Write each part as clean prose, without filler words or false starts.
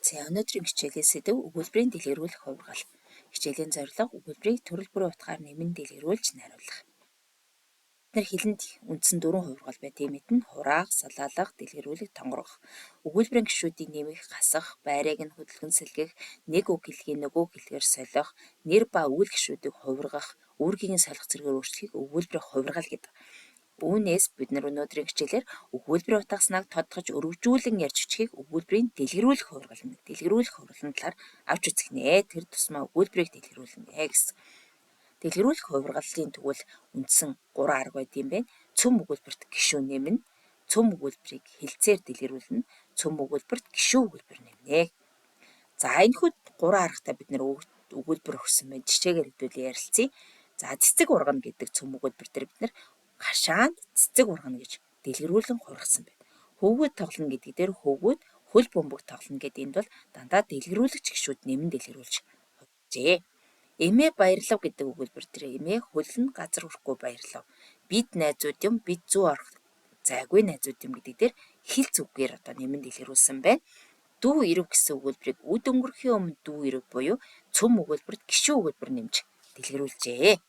За өнөөдрийн хичээлийн сэдэв өгүүлбэрийн дэлгэрүүлэх хувиргал. Хичээлийн зорилго өгүүлбэрийг төрөл бүрийн утгаар нэмэн дэлгэрүүлж найруулах. Бид хэлэнд үндсэн 4 хувиргал бай. Тиймэд нь хураах, салаалах, дэлгэрүүлэх, тонгорох. Өгүүлбэрийн гишүүдийг нэмэх, хасах, байрыг нь хөдөлгөн сэлгэх, нэг үг хэлхийг нөгөө хэлгээр солих, нэр ба үйл гишүүдийг хувиргах, үүргийг нь солих зэргээр өөрчлөхийг өгүүлбэрийн хувиргал гэдэг. Үүнээс бид өнөөдрийн хичээлээр өгүүлбэрийн утгасныг тодтогч өргөжүүлэн ярьж өчхийг өгүүлбэрийн дэлгэрүүлэх хувиргал нэг. Дэлгэрүүлэх хувиргалын талаар авч үзэх нэ. Тэр тусмаа өгүүлбэрийг дэлгэрүүлнэ гэсэн. Дэлгэрүүлэх хувиргалын тэгвэл үндсэн 3 арга байт юм байна. Цөм өгүүлбэрт гишүүн нэмнэ, цөм өгүүлбэрийг хэлцээр дэлгэрүүлнэ, цөм өгүүлбэрт гишүүн өгүүлбэр нэмнэ. За энэхүү 3 аргатай бид өгүүлбэр өгсөн байна. Жишээгээр хэдүүл ярилцъя. За цэцэг ургана гэдэг цөм өгүүлбэр дээр бид хашаанд цэцэг ургана гэж дэлгэрүүлэн хувиргасан байна. Хөвгүүд тоглоно гэдэг дээр хөвгүүд хөл бөмбөг тоглоно гэдэг энд бол дандаа дэлгэрүүлэгч гишүүд нэмэн дэлгэрүүлж хувиржээ. Эмээ баярлав гэдэг өгүүлбэр дээр эмээ хөлн газар хүрэхгүй баярлав. Бид найзууд юм, бид зүү орох зайгүй найзууд юм гэдэг дээр хэл зүгээр одоо нэмэн дэлгэрүүлсэн байна. Дүү ирв гэсэн өгүүлбэрийг үд өнгөрөхийн өмнө дүү ирв буюу цөм өгүүлбэрт гишүүн өгүүлбэр нэмж дэлгэрүүлжээ.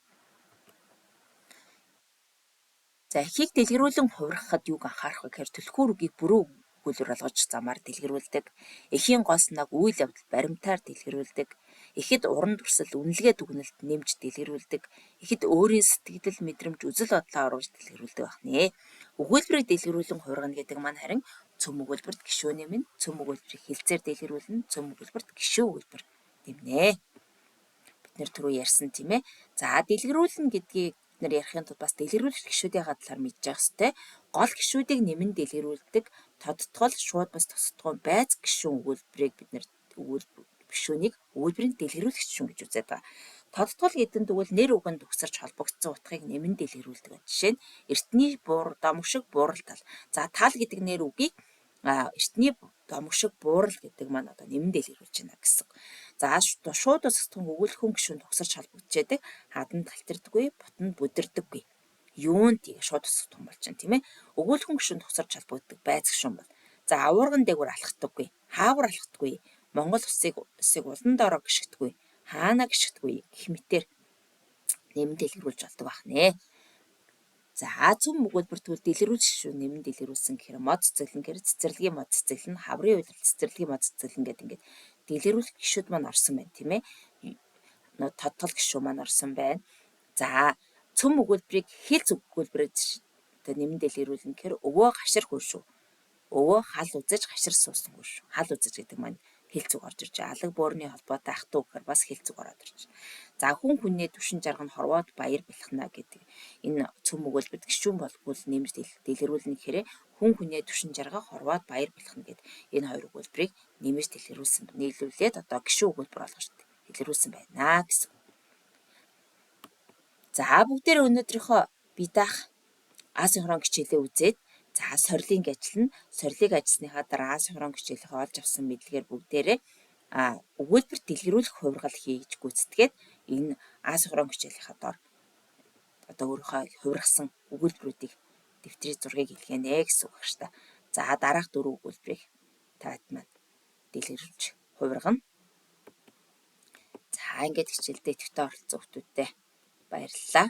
За эхийг дэлгэрүүлэн хувиргахад юуг анхаарах вэ гэхээр түлхүүр үгийг бүрэн өгүүлбэр болгож замаар дэлгэрүүлдэг. Эхийн гол санааг үйл явдал баримтаар дэлгэрүүлдэг. Эхэд уран дүрсэл үнэлгээ дүгнэлт нэмж дэлгэрүүлдэг. Эхэд өөрийн сэтгэл мэдрэмж үзэл бодлоо оруулж дэлгэрүүлдэг байна. Өгүүлбэрийг дэлгэрүүлэн хувиргана гэдэг маань харин цөм өгүүлбэрт гишүүн нэмнэ, цөм өгүүлбэрийг хэлцээр дэлгэрүүлнэ, цөм өгүүлбэрт гишүүн өгүүлбэр нэмнэ. Бид нэр түрүү ярьсан тийм ээ. За дэлгэрүүлнэ гэдгийг ярихын тулд бас дэлгэрүүлэгч гишүүдийн талаар мэдж явах хэрэгтэй. Гол гишүүдийг нэмэн дэлгэрүүлдэг тодтгол шууд бас тусдаггүй байц гишүүн өгүүлбэрийг бид гишүүнийг өгүүлбэрийн дэлгэрүүлэгч гишүүн гэж үздэг байгаа. Тодтгол гэдэг нь тэгвэл нэр үгэнд төгсөрч холбогдсон утгыг нэмэн дэлгэрүүлдэг. Жишээ нь эртний домшиг буурал тал. За тал гэдэг нэр үгийг эртний домшиг буурал гэдэг маань одоо нэмэн дэлгэрүүлж байна гэсэн. За шууд тусдаггүй өгүүлэхүүн гишүүн төгсөрч холбогдож байдаг. Хаданд талтардаггүй, бутанд бүдэрдэггүй. Юунд шууд тусдаггүй болж байна тийм ээ. Өгүүлэхүүн гишүүн төгсөрч холбогддог байц гишүүн бол. За аварган дээгүүр алхдаггүй, хаавар алхдаггүй, Монгол усыг улан доороо гიშгдэггүй, хаана гიშгдэггүй гэх мэтээр нэмэн дэлгэрүүлж болдог байна. За цөм өгүүлбэр тэгвэл дэлгэрүүлж гишүүн нэмэн дэлгэрүүлсэн гэхээр мод цэцэглэн гэхээр цэцэрлэгийн мод цэцэглэн, хаврын үйлрэл цэцэрлэгийн мод цэцэглэн гэдэг ингээд дэлгэрүүлэх гишүүд маань орсон байна тийм ээ. Тодтол гишүү маань орсон байна. За цөм өгүүлбэрийг хэл зүг өгүүлбэрээр одоо нэмэн дэлгэрүүлнэ гэхээр өвөө гашир хүн шүү. Өвөө хал үзэж гашир суусан хүн шүү. Хал үзэж гэдэг маань хэл зүг орж ирж байгаа. Алаг буурны холбоотой ах トゥ гэхээр бас хэл зүг ороод ирж байна. За хүн хүнээ түшин жаргана хорвоод баяр бэлхнаа гэдэг энэ цөм өгүүлбэрт гишүүн болбол нэмж дэлгэрүүлнэ гэхээр хүн хүнээ түшин жаргах хорвоод баяр бэлхнэ гэдэг энэ хоёр өгүүлбэрийг нэмж дэлгэрүүлсэн. Нийлүүлээд одоо гишүүн өгүүлбэр болгож дэлгэрүүлсэн байна гэсэн. За бүгдээрээ өнөөдрийнхөө бие даах асинхрон хичээлээ үзээд за сорилын ажиллана. Сорилыг ажилласныхаа дараа асинхрон хичээлээ олж авсан мэдлэгээр бүгдээрээ өгүүлбэр дэлгэрүүлэх хувиргал хийж гүйцэтгээд энэ асинхрон хичээлийнхаа доор одоо өөрийнхөө хувиргасан өгүүлбэрүүдийг дэвтрийн зургийг илгээнэ гэсэн үг шүү дээ. За дараах 4 өгүүлбэрийг таад маань дэлгэрүүлж хувиргана. За ингээд хичээлдээ идэвхтэй оролцсон хүмүүстээ баярлалаа.